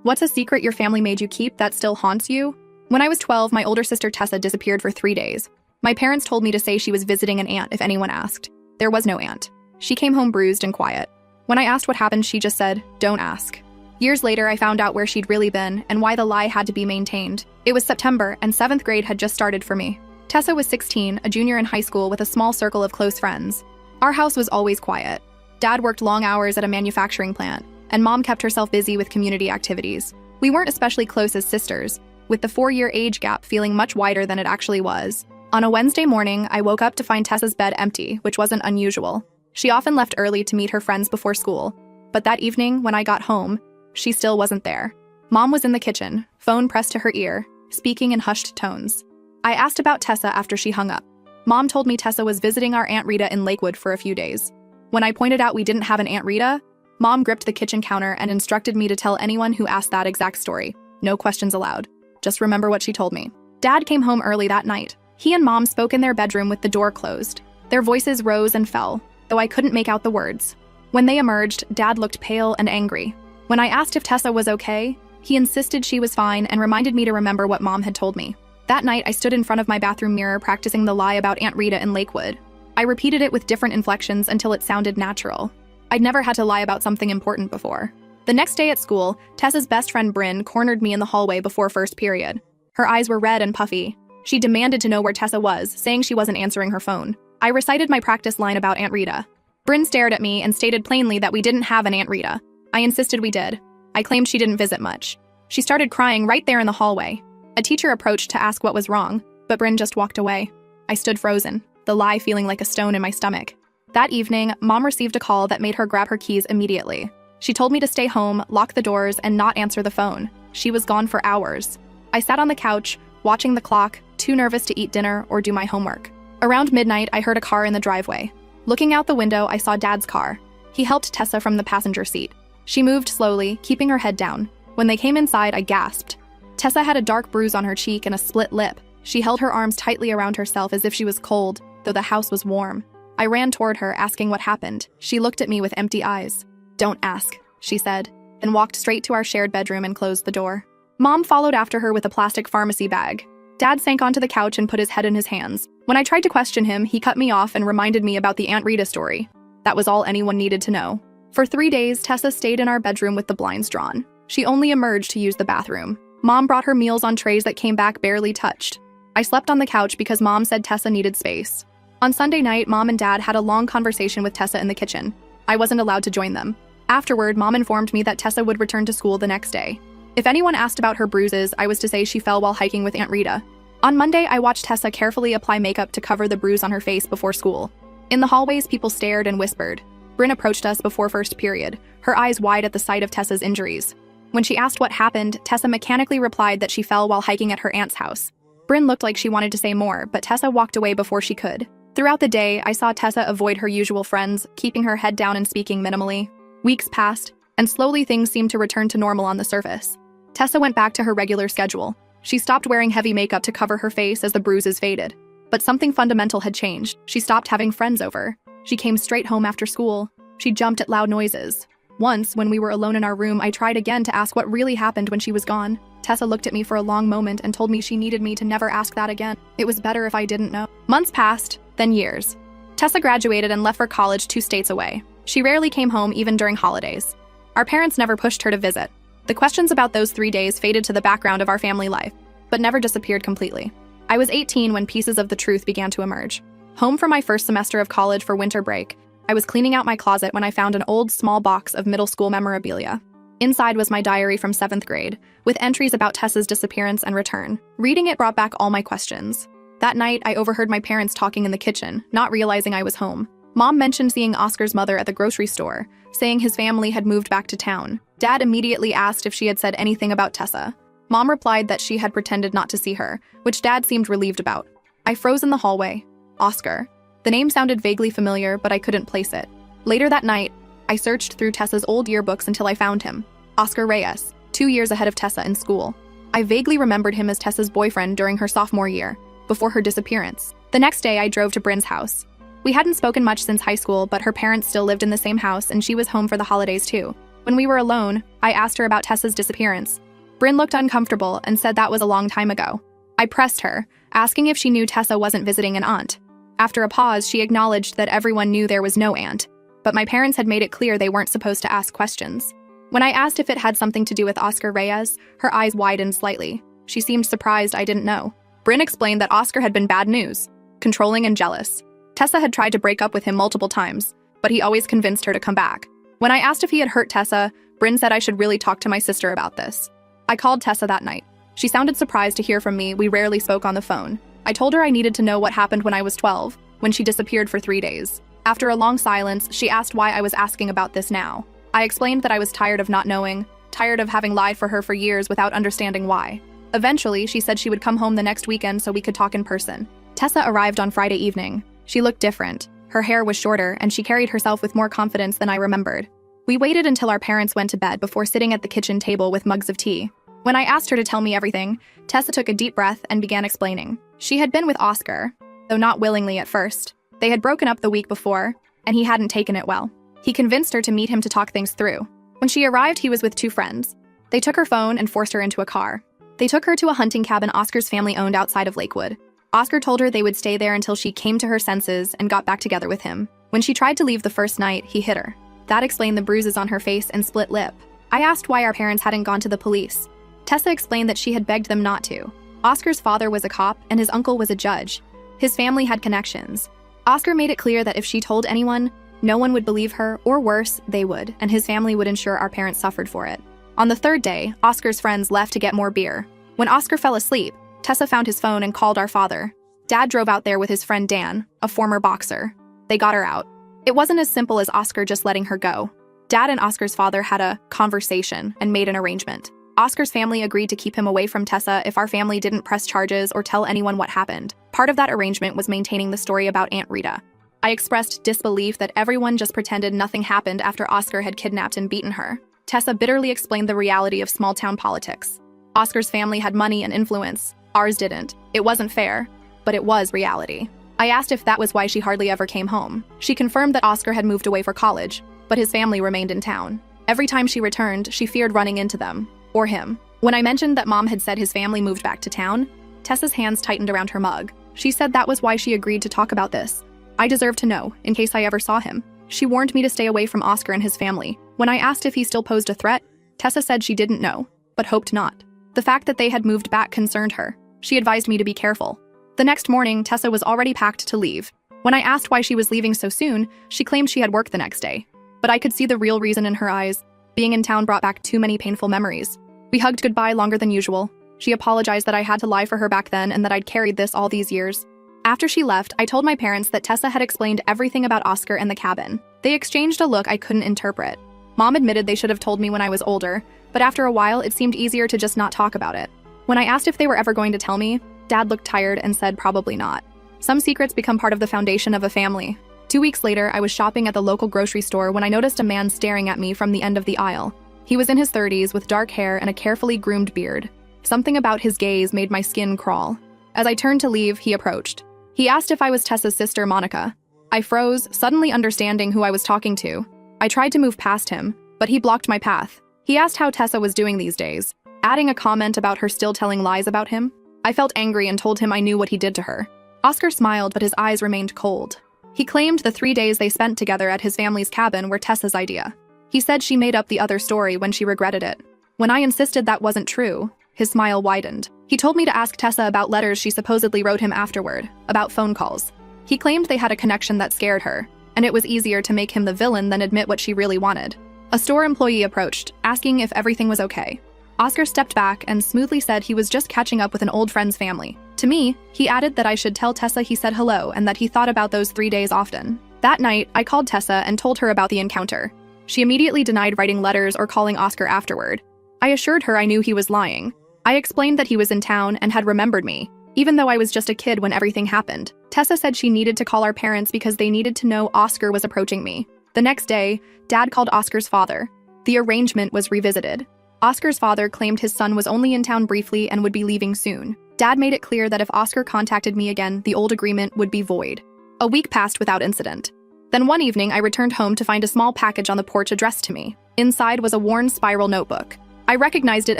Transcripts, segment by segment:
What's a secret your family made you keep that still haunts you? When I was 12, my older sister Tessa disappeared for 3 days. My parents told me to say she was visiting an aunt if anyone asked. There was no aunt. She came home bruised and quiet. When I asked what happened, she just said, "Don't ask." Years later, I found out where she'd really been and why the lie had to be maintained. It was September, and 7th grade had just started for me. Tessa was 16, a junior in high school with a small circle of close friends. Our house was always quiet. Dad worked long hours at a manufacturing plant, and Mom kept herself busy with community activities. We weren't especially close as sisters, with the 4-year age gap feeling much wider than it actually was. On a Wednesday morning, I woke up to find Tessa's bed empty, which wasn't unusual. She often left early to meet her friends before school, but that evening, when I got home, she still wasn't there. Mom was in the kitchen, phone pressed to her ear, speaking in hushed tones. I asked about Tessa after she hung up. Mom told me Tessa was visiting our Aunt Rita in Lakewood for a few days. When I pointed out we didn't have an Aunt Rita, Mom gripped the kitchen counter and instructed me to tell anyone who asked that exact story. No questions allowed. Just remember what she told me. Dad came home early that night. He and Mom spoke in their bedroom with the door closed. Their voices rose and fell, though I couldn't make out the words. When they emerged, Dad looked pale and angry. When I asked if Tessa was okay, he insisted she was fine and reminded me to remember what Mom had told me. That night, I stood in front of my bathroom mirror practicing the lie about Aunt Rita in Lakewood. I repeated it with different inflections until it sounded natural. I'd never had to lie about something important before. The next day at school, Tessa's best friend Bryn cornered me in the hallway before first period. Her eyes were red and puffy. She demanded to know where Tessa was, saying she wasn't answering her phone. I recited my practice line about Aunt Rita. Bryn stared at me and stated plainly that we didn't have an Aunt Rita. I insisted we did. I claimed she didn't visit much. She started crying right there in the hallway. A teacher approached to ask what was wrong, but Bryn just walked away. I stood frozen, the lie feeling like a stone in my stomach. That evening, Mom received a call that made her grab her keys immediately. She told me to stay home, lock the doors, and not answer the phone. She was gone for hours. I sat on the couch, watching the clock, too nervous to eat dinner or do my homework. Around midnight, I heard a car in the driveway. Looking out the window, I saw Dad's car. He helped Tessa from the passenger seat. She moved slowly, keeping her head down. When they came inside, I gasped. Tessa had a dark bruise on her cheek and a split lip. She held her arms tightly around herself as if she was cold, though the house was warm. I ran toward her, asking what happened. She looked at me with empty eyes. "Don't ask," she said, and walked straight to our shared bedroom and closed the door. Mom followed after her with a plastic pharmacy bag. Dad sank onto the couch and put his head in his hands. When I tried to question him, he cut me off and reminded me about the Aunt Rita story. That was all anyone needed to know. For 3 days, Tessa stayed in our bedroom with the blinds drawn. She only emerged to use the bathroom. Mom brought her meals on trays that came back barely touched. I slept on the couch because Mom said Tessa needed space. On Sunday night, Mom and Dad had a long conversation with Tessa in the kitchen. I wasn't allowed to join them. Afterward, Mom informed me that Tessa would return to school the next day. If anyone asked about her bruises, I was to say she fell while hiking with Aunt Rita. On Monday, I watched Tessa carefully apply makeup to cover the bruise on her face before school. In the hallways, people stared and whispered. Bryn approached us before first period, her eyes wide at the sight of Tessa's injuries. When she asked what happened, Tessa mechanically replied that she fell while hiking at her aunt's house. Bryn looked like she wanted to say more, but Tessa walked away before she could. Throughout the day, I saw Tessa avoid her usual friends, keeping her head down and speaking minimally. Weeks passed, and slowly things seemed to return to normal on the surface. Tessa went back to her regular schedule. She stopped wearing heavy makeup to cover her face as the bruises faded. But something fundamental had changed. She stopped having friends over. She came straight home after school. She jumped at loud noises. Once, when we were alone in our room, I tried again to ask what really happened when she was gone. Tessa looked at me for a long moment and told me she needed me to never ask that again. It was better if I didn't know. Months passed, then years. Tessa graduated and left for college 2 states away. She rarely came home even during holidays. Our parents never pushed her to visit. The questions about those 3 days faded to the background of our family life, but never disappeared completely. I was 18 when pieces of the truth began to emerge. Home for my first semester of college for winter break, I was cleaning out my closet when I found an old small box of middle school memorabilia. Inside was my diary from 7th grade, with entries about Tessa's disappearance and return. Reading it brought back all my questions. That night, I overheard my parents talking in the kitchen, not realizing I was home. Mom mentioned seeing Oscar's mother at the grocery store, saying his family had moved back to town. Dad immediately asked if she had said anything about Tessa. Mom replied that she had pretended not to see her, which Dad seemed relieved about. I froze in the hallway. Oscar. The name sounded vaguely familiar, but I couldn't place it. Later that night, I searched through Tessa's old yearbooks until I found him. Oscar Reyes, 2 years ahead of Tessa in school. I vaguely remembered him as Tessa's boyfriend during her sophomore year, before her disappearance. The next day, I drove to Bryn's house. We hadn't spoken much since high school, but her parents still lived in the same house and she was home for the holidays too. When we were alone, I asked her about Tessa's disappearance. Bryn looked uncomfortable and said that was a long time ago. I pressed her, asking if she knew Tessa wasn't visiting an aunt. After a pause, she acknowledged that everyone knew there was no aunt, but my parents had made it clear they weren't supposed to ask questions. When I asked if it had something to do with Oscar Reyes, her eyes widened slightly. She seemed surprised I didn't know. Bryn explained that Oscar had been bad news, controlling and jealous. Tessa had tried to break up with him multiple times, but he always convinced her to come back. When I asked if he had hurt Tessa, Bryn said I should really talk to my sister about this. I called Tessa that night. She sounded surprised to hear from me. We rarely spoke on the phone. I told her I needed to know what happened when I was 12, when she disappeared for 3 days. After a long silence, she asked why I was asking about this now. I explained that I was tired of not knowing, tired of having lied for her for years without understanding why. Eventually, she said she would come home the next weekend so we could talk in person. Tessa arrived on Friday evening. She looked different. Her hair was shorter, and she carried herself with more confidence than I remembered. We waited until our parents went to bed before sitting at the kitchen table with mugs of tea. When I asked her to tell me everything, Tessa took a deep breath and began explaining. She had been with Oscar, though not willingly at first. They had broken up the week before, and he hadn't taken it well. He convinced her to meet him to talk things through. When she arrived, he was with 2 friends. They took her phone and forced her into a car. They took her to a hunting cabin Oscar's family owned outside of Lakewood. Oscar told her they would stay there until she came to her senses and got back together with him. When she tried to leave the first night, he hit her. That explained the bruises on her face and split lip. I asked why our parents hadn't gone to the police. Tessa explained that she had begged them not to. Oscar's father was a cop and his uncle was a judge. His family had connections. Oscar made it clear that if she told anyone, no one would believe her, or worse, they would, and his family would ensure our parents suffered for it. On the 3rd day, Oscar's friends left to get more beer. When Oscar fell asleep, Tessa found his phone and called our father. Dad drove out there with his friend Dan, a former boxer. They got her out. It wasn't as simple as Oscar just letting her go. Dad and Oscar's father had a conversation and made an arrangement. Oscar's family agreed to keep him away from Tessa if our family didn't press charges or tell anyone what happened. Part of that arrangement was maintaining the story about Aunt Rita. I expressed disbelief that everyone just pretended nothing happened after Oscar had kidnapped and beaten her. Tessa bitterly explained the reality of small-town politics. Oscar's family had money and influence. Ours didn't. It wasn't fair, but it was reality. I asked if that was why she hardly ever came home. She confirmed that Oscar had moved away for college, but his family remained in town. Every time she returned, she feared running into them, or him. When I mentioned that Mom had said his family moved back to town, Tessa's hands tightened around her mug. She said that was why she agreed to talk about this. I deserved to know, in case I ever saw him. She warned me to stay away from Oscar and his family. When I asked if he still posed a threat, Tessa said she didn't know, but hoped not. The fact that they had moved back concerned her. She advised me to be careful. The next morning, Tessa was already packed to leave. When I asked why she was leaving so soon, she claimed she had work the next day. But I could see the real reason in her eyes. Being in town brought back too many painful memories. We hugged goodbye longer than usual. She apologized that I had to lie for her back then and that I'd carried this all these years. After she left, I told my parents that Tessa had explained everything about Oscar and the cabin. They exchanged a look I couldn't interpret. Mom admitted they should have told me when I was older, but after a while, it seemed easier to just not talk about it. When I asked if they were ever going to tell me, Dad looked tired and said probably not. Some secrets become part of the foundation of a family. 2 weeks later, I was shopping at the local grocery store when I noticed a man staring at me from the end of the aisle. He was in his 30s with dark hair and a carefully groomed beard. Something about his gaze made my skin crawl. As I turned to leave, he approached. He asked if I was Tessa's sister, Monica. I froze, suddenly understanding who I was talking to. I tried to move past him, but he blocked my path. He asked how Tessa was doing these days, adding a comment about her still telling lies about him. I felt angry and told him I knew what he did to her. Oscar smiled, but his eyes remained cold. He claimed the 3 days they spent together at his family's cabin were Tessa's idea. He said she made up the other story when she regretted it. When I insisted that wasn't true, his smile widened. He told me to ask Tessa about letters she supposedly wrote him afterward, about phone calls. He claimed they had a connection that scared her, and it was easier to make him the villain than admit what she really wanted. A store employee approached, asking if everything was okay. Oscar stepped back and smoothly said he was just catching up with an old friend's family. To me, he added that I should tell Tessa he said hello and that he thought about those 3 days often. That night, I called Tessa and told her about the encounter. She immediately denied writing letters or calling Oscar afterward. I assured her I knew he was lying. I explained that he was in town and had remembered me, even though I was just a kid when everything happened. Tessa said she needed to call our parents because they needed to know Oscar was approaching me. The next day, Dad called Oscar's father. The arrangement was revisited. Oscar's father claimed his son was only in town briefly and would be leaving soon. Dad made it clear that if Oscar contacted me again, the old agreement would be void. A week passed without incident. Then one evening, I returned home to find a small package on the porch addressed to me. Inside was a worn spiral notebook. I recognized it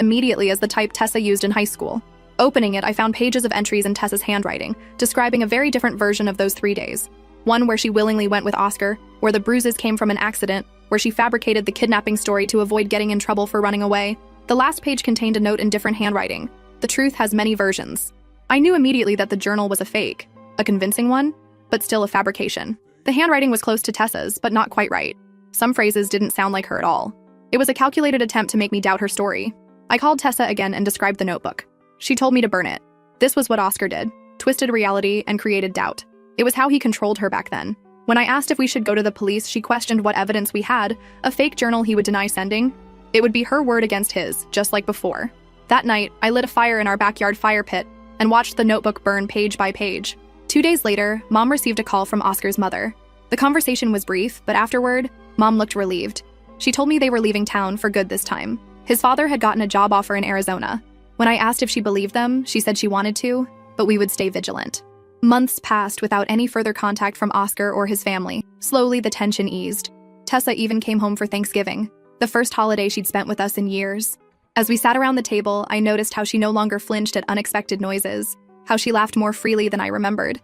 immediately as the type Tessa used in high school. Opening it, I found pages of entries in Tessa's handwriting, describing a very different version of those 3 days. One where she willingly went with Oscar, where the bruises came from an accident, where she fabricated the kidnapping story to avoid getting in trouble for running away. The last page contained a note in different handwriting. The truth has many versions. I knew immediately that the journal was a fake, a convincing one, but still a fabrication. The handwriting was close to Tessa's, but not quite right. Some phrases didn't sound like her at all. It was a calculated attempt to make me doubt her story. I called Tessa again and described the notebook. She told me to burn it. This was what Oscar did, twisted reality and created doubt. It was how he controlled her back then. When I asked if we should go to the police, she questioned what evidence we had, a fake journal he would deny sending. It would be her word against his, just like before. That night, I lit a fire in our backyard fire pit and watched the notebook burn page by page. 2 days later, Mom received a call from Oscar's mother. The conversation was brief, but afterward, Mom looked relieved. She told me they were leaving town for good this time. His father had gotten a job offer in Arizona. When I asked if she believed them, she said she wanted to, but we would stay vigilant. Months passed without any further contact from Oscar or his family. Slowly, the tension eased. Tessa even came home for Thanksgiving, the first holiday she'd spent with us in years. As we sat around the table, I noticed how she no longer flinched at unexpected noises, how she laughed more freely than I remembered.